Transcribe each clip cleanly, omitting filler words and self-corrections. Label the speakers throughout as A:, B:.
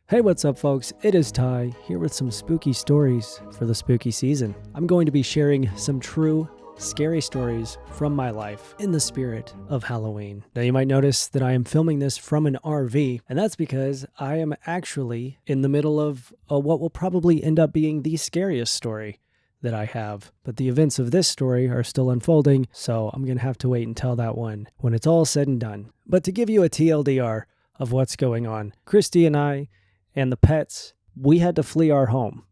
A: Hey, what's up, folks? It is Ty, here with some spooky stories for the spooky season. I'm going to be sharing some true, scary stories from my life in the spirit of Halloween. Now, you might notice that I am filming this from an RV, and that's because I am actually in the middle of what will probably end up being the scariest story that I have. But the events of this story are still unfolding, so I'm going to have to wait and tell that one when it's all said and done. But to give you a TLDR of what's going on, Christy and I and the pets, we had to flee our home.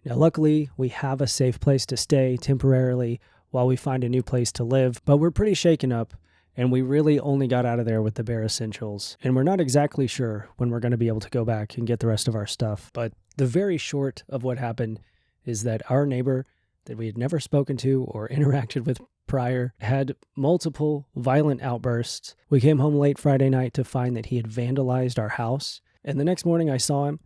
A: Now, luckily, we have a safe place to stay temporarily while we find a new place to live, but we're pretty shaken up, and we really only got out of there with the bare essentials. And we're not exactly sure when we're going to be able to go back and get the rest of our stuff. But the very short of what happened is that our neighbor that we had never spoken to or interacted with prior had multiple violent outbursts. We came home late Friday night to find that he had vandalized our house. And the next morning I saw him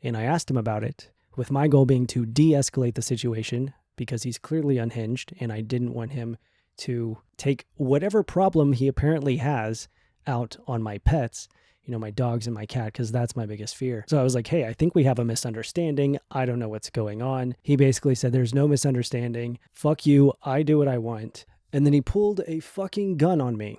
A: and I asked him about it, with my goal being to de-escalate the situation because he's clearly unhinged and I didn't want him to take whatever problem he apparently has out on my pets, my dogs and my cat, because that's my biggest fear. So I was like, hey, I think we have a misunderstanding. I don't know what's going on. He basically said, there's no misunderstanding. Fuck you. I do what I want. And then he pulled a fucking gun on me.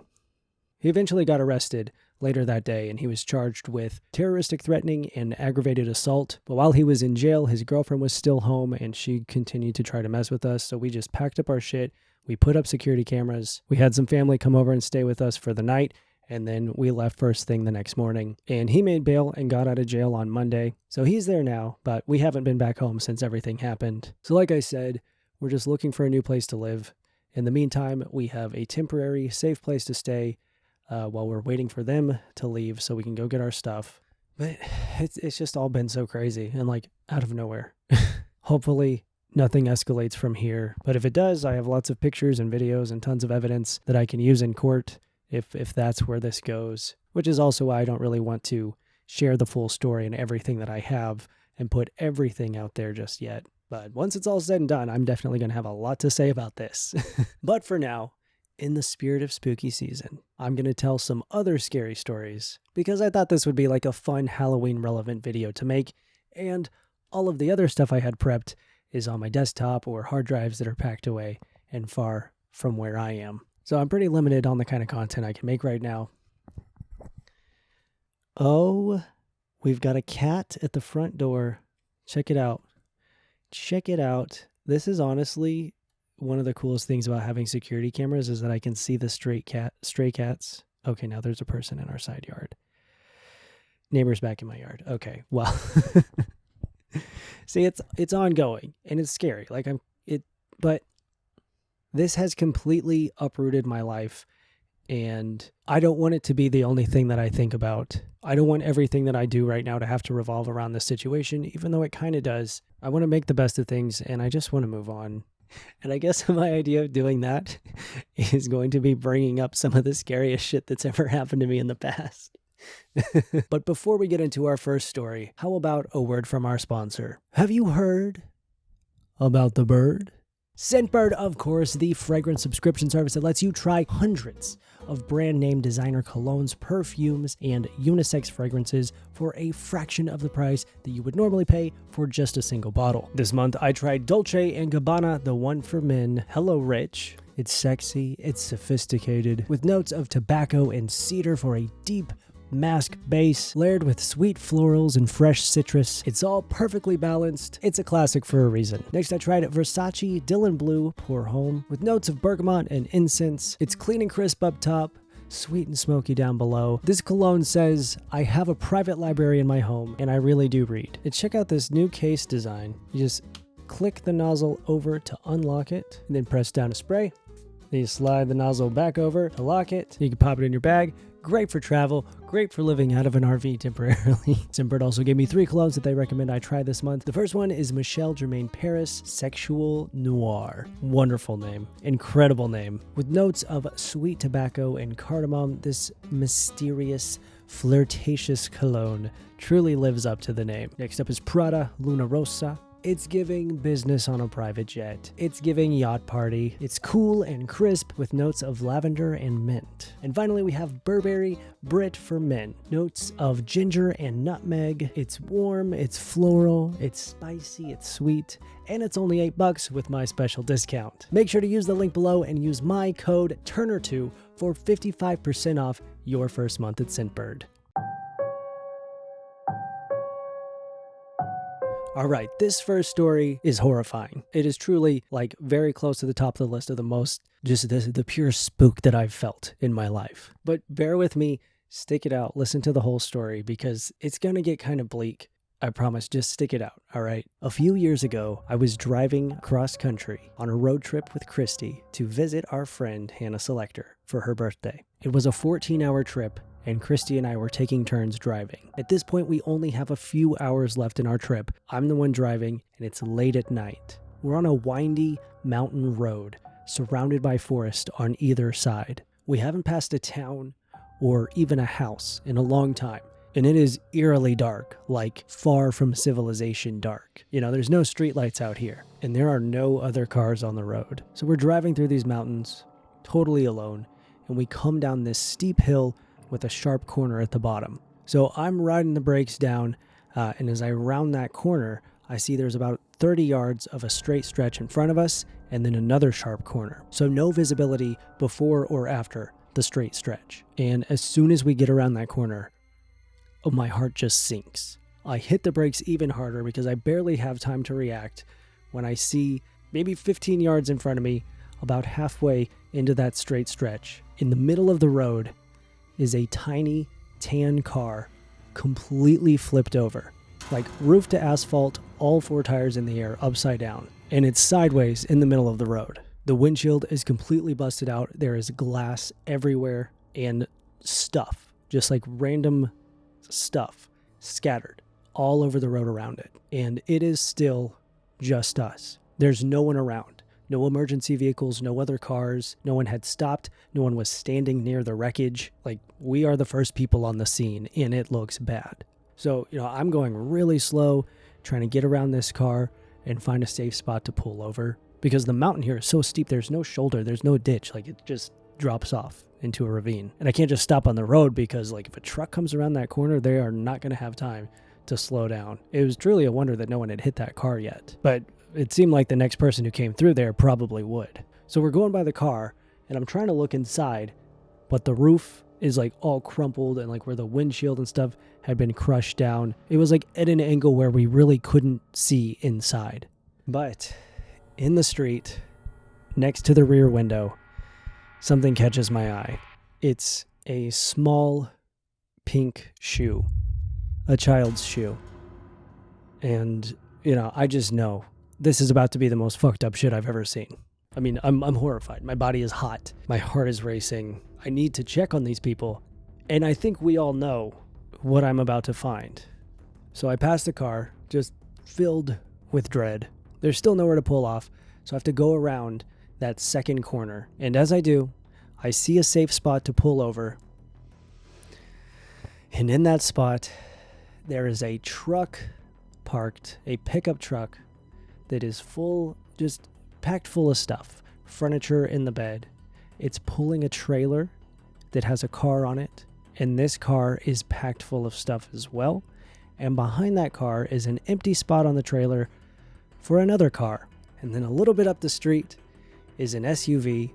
A: He eventually got arrested later that day, and he was charged with terroristic threatening and aggravated assault. But while he was in jail, his girlfriend was still home, and she continued to try to mess with us. So we just packed up our shit. We put up security cameras. We had some family come over and stay with us for the night, and then we left first thing the next morning. And he made bail and got out of jail on Monday. So he's there now, but we haven't been back home since everything happened. So like I said, we're just looking for a new place to live. In the meantime, we have a temporary, safe place to stay while we're waiting for them to leave so we can go get our stuff. But it's just all been so crazy and out of nowhere. Hopefully nothing escalates from here. But if it does, I have lots of pictures and videos and tons of evidence that I can use in court if that's where this goes. Which is also why I don't really want to share the full story and everything that I have and put everything out there just yet. But once it's all said and done, I'm definitely going to have a lot to say about this. But for now, in the spirit of spooky season, I'm going to tell some other scary stories because I thought this would be like a fun Halloween relevant video to make, and all of the other stuff I had prepped is on my desktop or hard drives that are packed away and far from where I am. So I'm pretty limited on the kind of content I can make right now. Oh, we've got a cat at the front door. Check it out. Check it out. This is honestly one of the coolest things about having security cameras is that I can see the stray cats. Okay, now there's a person in our side yard. Neighbor's back in my yard. Okay, well. See, it's ongoing and it's scary. But this has completely uprooted my life, and I don't want it to be the only thing that I think about. I don't want everything that I do right now to have to revolve around this situation, even though it kind of does. I want to make the best of things, and I just want to move on. And I guess my idea of doing that is going to be bringing up some of the scariest shit that's ever happened to me in the past. But before we get into our first story, how about a word from our sponsor? Have you heard about the Bird? Scentbird, of course, the fragrance subscription service that lets you try hundreds of brand name designer colognes, perfumes, and unisex fragrances for a fraction of the price that you would normally pay for just a single bottle. This month, I tried Dolce & Gabbana, the one for men. Hello, Rich. It's sexy, it's sophisticated, with notes of tobacco and cedar for a deep Masc base, layered with sweet florals and fresh citrus. It's all perfectly balanced. It's a classic for a reason. Next, I tried Versace Dylan Blue Pour Homme with notes of bergamot and incense. It's clean and crisp up top, sweet and smoky down below. This cologne says, I have a private library in my home, and I really do read. And check out this new case design. You just click the nozzle over to unlock it, and then press down to spray. Then you slide the nozzle back over to lock it. You can pop it in your bag. Great for travel, great for living out of an RV temporarily. Scentbird also gave me 3 colognes that they recommend I try this month. The first one is Michel Germain Paris Sexual Noir. Wonderful name, incredible name. With notes of sweet tobacco and cardamom, this mysterious, flirtatious cologne truly lives up to the name. Next up is Prada Luna Rossa. It's giving business on a private jet. It's giving yacht party. It's cool and crisp with notes of lavender and mint. And finally, we have Burberry Brit for men. Notes of ginger and nutmeg. It's warm, it's floral, it's spicy, it's sweet, and it's only $8 with my special discount. Make sure to use the link below and use my code Turner2 for 55% off your first month at Scentbird. All right, this first story is horrifying. It is truly like very close to the top of the list of the most, just the pure spook that I've felt in my life. But bear with me, stick it out, listen to the whole story because it's going to get kind of bleak. I promise, just stick it out, all right? A few years ago, I was driving cross country on a road trip with Christy to visit our friend Hannah Selector for her birthday. It was a 14-hour trip, and Christy and I were taking turns driving. At this point, we only have a few hours left in our trip. I'm the one driving, and it's late at night. We're on a windy mountain road, surrounded by forest on either side. We haven't passed a town or even a house in a long time. And it is eerily dark, like far from civilization dark. You know, there's no streetlights out here, and there are no other cars on the road. So we're driving through these mountains, totally alone, and we come down this steep hill with a sharp corner at the bottom. So I'm riding the brakes down, and as I round that corner, I see there's about 30 yards of a straight stretch in front of us, and then another sharp corner. So no visibility before or after the straight stretch. And as soon as we get around that corner, my heart just sinks. I hit the brakes even harder because I barely have time to react when I see maybe 15 yards in front of me, about halfway into that straight stretch, in the middle of the road, is a tiny tan car completely flipped over. Like roof to asphalt, all four tires in the air, upside down. And it's sideways in the middle of the road. The windshield is completely busted out. There is glass everywhere and stuff, just like random stuff scattered all over the road around it. And it is still just us. There's no one around. No emergency vehicles, no other cars. No one had stopped. No one was standing near the wreckage. Like, we are the first people on the scene, and it looks bad. So, I'm going really slow, trying to get around this car and find a safe spot to pull over. Because the mountain here is so steep, there's no shoulder, there's no ditch. Like, it just drops off into a ravine. And I can't just stop on the road because, like, if a truck comes around that corner, they are not going to have time to slow down. It was truly a wonder that no one had hit that car yet. But it seemed like the next person who came through there probably would. So we're going by the car, and I'm trying to look inside, but the roof is like all crumpled and like where the windshield and stuff had been crushed down. It was like at an angle where we really couldn't see inside. But in the street, next to the rear window, something catches my eye. It's a small pink shoe, a child's shoe. And, I just know this is about to be the most fucked up shit I've ever seen. I mean, I'm horrified. My body is hot. My heart is racing. I need to check on these people. And I think we all know what I'm about to find. So I pass the car, just filled with dread. There's still nowhere to pull off, so I have to go around that second corner. And as I do, I see a safe spot to pull over. And in that spot, there is a truck parked, a pickup truck that is full, just packed full of stuff. Furniture in the bed. It's pulling a trailer that has a car on it. And this car is packed full of stuff as well. And behind that car is an empty spot on the trailer for another car. And then a little bit up the street is an SUV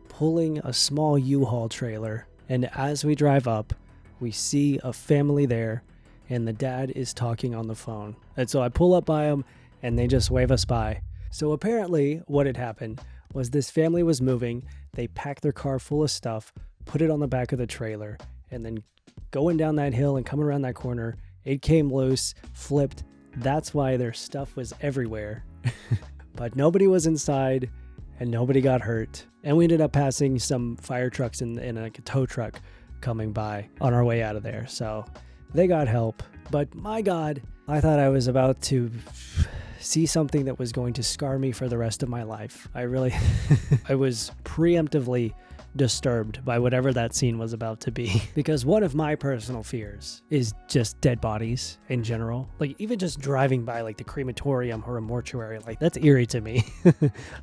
A: pulling a small U-Haul trailer. And as we drive up, we see a family there, and the dad is talking on the phone. And so I pull up by them, and they just wave us by. So apparently what had happened was this family was moving. They packed their car full of stuff, put it on the back of the trailer, and then going down that hill and coming around that corner, it came loose, flipped. That's why their stuff was everywhere. But nobody was inside, and nobody got hurt. And we ended up passing some fire trucks in like a tow truck coming by on our way out of there. So they got help. But my God, I thought I was about to see something that was going to scar me for the rest of my life. I was preemptively disturbed by whatever that scene was about to be. Because one of my personal fears is just dead bodies in general. Like, even just driving by like the crematorium or a mortuary, like, that's eerie to me.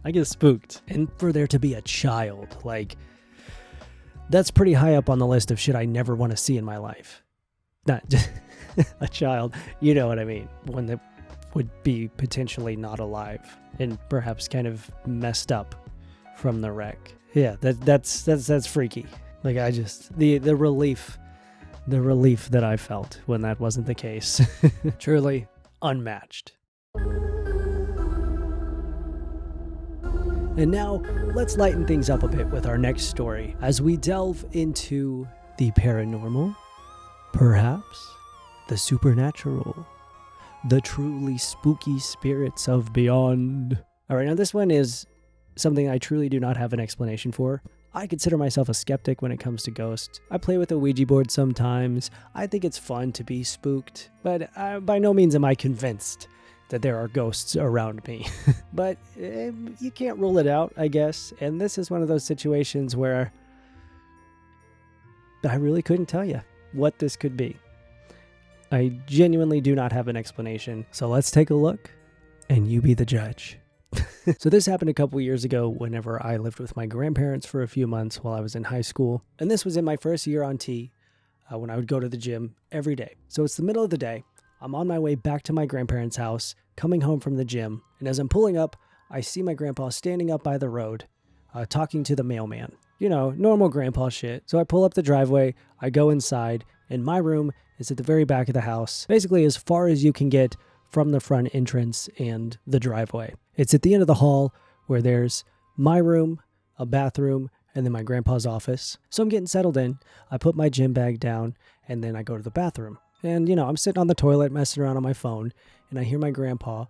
A: I get spooked. And for there to be a child, like, that's pretty high up on the list of shit I never want to see in my life. Not just a child, you know what I mean. One that would be potentially not alive and perhaps kind of messed up from the wreck. Yeah, that's freaky. Like, I just, the relief that I felt when that wasn't the case. Truly unmatched. And now, let's lighten things up a bit with our next story as we delve into the paranormal, perhaps the supernatural, the truly spooky spirits of beyond. All right, now this one is something I truly do not have an explanation for. I consider myself a skeptic when it comes to ghosts. I play with a Ouija board sometimes. I think it's fun to be spooked, but by no means am I convinced that there are ghosts around me. But you can't rule it out, I guess. And this is one of those situations where I really couldn't tell you what this could be. I genuinely do not have an explanation. So let's take a look, and you be the judge. So this happened a couple years ago whenever I lived with my grandparents for a few months while I was in high school. And this was in my first year on T, when I would go to the gym every day. So it's the middle of the day. I'm on my way back to my grandparents' house, coming home from the gym. And as I'm pulling up, I see my grandpa standing up by the road, talking to the mailman. You know, normal grandpa shit. So I pull up the driveway, I go inside, and my room is at the very back of the house, basically as far as you can get from the front entrance and the driveway. It's at the end of the hall where there's my room, a bathroom, and then my grandpa's office. So I'm getting settled in. I put my gym bag down, and then I go to the bathroom. And, you know, I'm sitting on the toilet messing around on my phone, and I hear my grandpa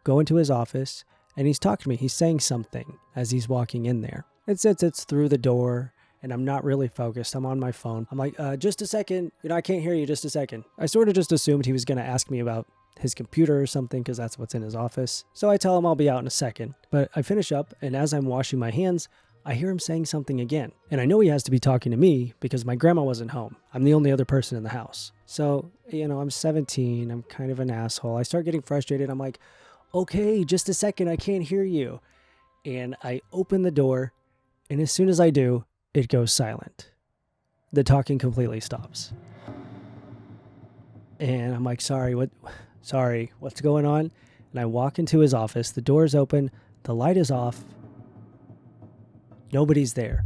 A: go into his office, and he's talking to me. He's saying something as he's walking in there. It's through the door, and I'm not really focused. I'm on my phone. I'm like, just a second. You know, I can't hear you. Just a second. I sort of just assumed he was going to ask me about his computer or something because that's what's in his office. So I tell him I'll be out in a second. But I finish up, and as I'm washing my hands, I hear him saying something again. And I know he has to be talking to me because my grandma wasn't home. I'm the only other person in the house. So, you know, I'm 17. I'm kind of an asshole. I start getting frustrated. I'm like, okay, just a second. I can't hear you. And I open the door, and as soon as I do, it goes silent. The talking completely stops. And I'm like, sorry, what's going on? And I walk into his office. The door's open. The light is off. Nobody's there.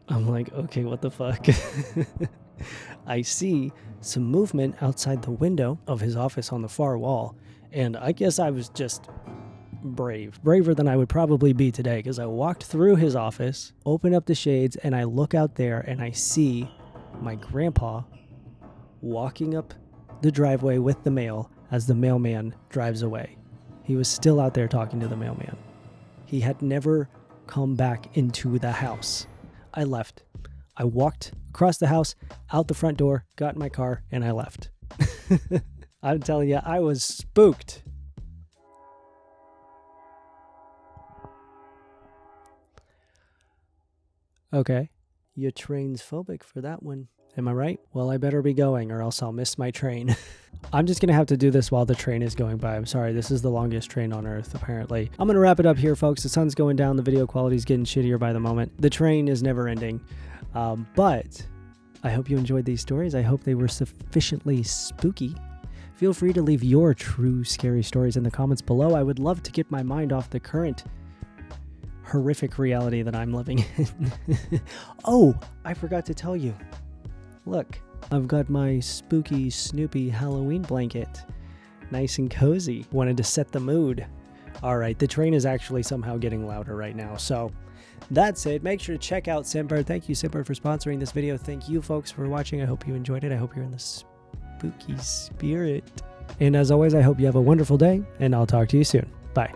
A: I'm like, okay, what the fuck? I see some movement outside the window of his office on the far wall. And I guess I was just braver than I would probably be today, because I walked through his office, open up the shades, and I look out there and I see my grandpa walking up the driveway with the mail as the mailman drives away. He was still out there talking to the mailman. He had never come back into the house. I left. I walked across the house, out the front door, got in my car, and I left. I'm telling you, I was spooked. Okay. You're transphobic for that one. Am I right? Well, I better be going or else I'll miss my train. I'm just going to have to do this while the train is going by. I'm sorry. This is the longest train on Earth, apparently. I'm going to wrap it up here, folks. The sun's going down. The video quality is getting shittier by the moment. The train is never ending. But I hope you enjoyed these stories. I hope they were sufficiently spooky. Feel free to leave your true scary stories in the comments below. I would love to get my mind off the current horrific reality that I'm living in. Oh, I forgot to tell you. Look, I've got my spooky Snoopy Halloween blanket. Nice and cozy. Wanted to set the mood. All right, the train is actually somehow getting louder right now. So that's it. Make sure to check out Simper. Thank you, Simper, for sponsoring this video. Thank you, folks, for watching. I hope you enjoyed it. I hope you're in the spooky spirit. And as always, I hope you have a wonderful day, and I'll talk to you soon. Bye.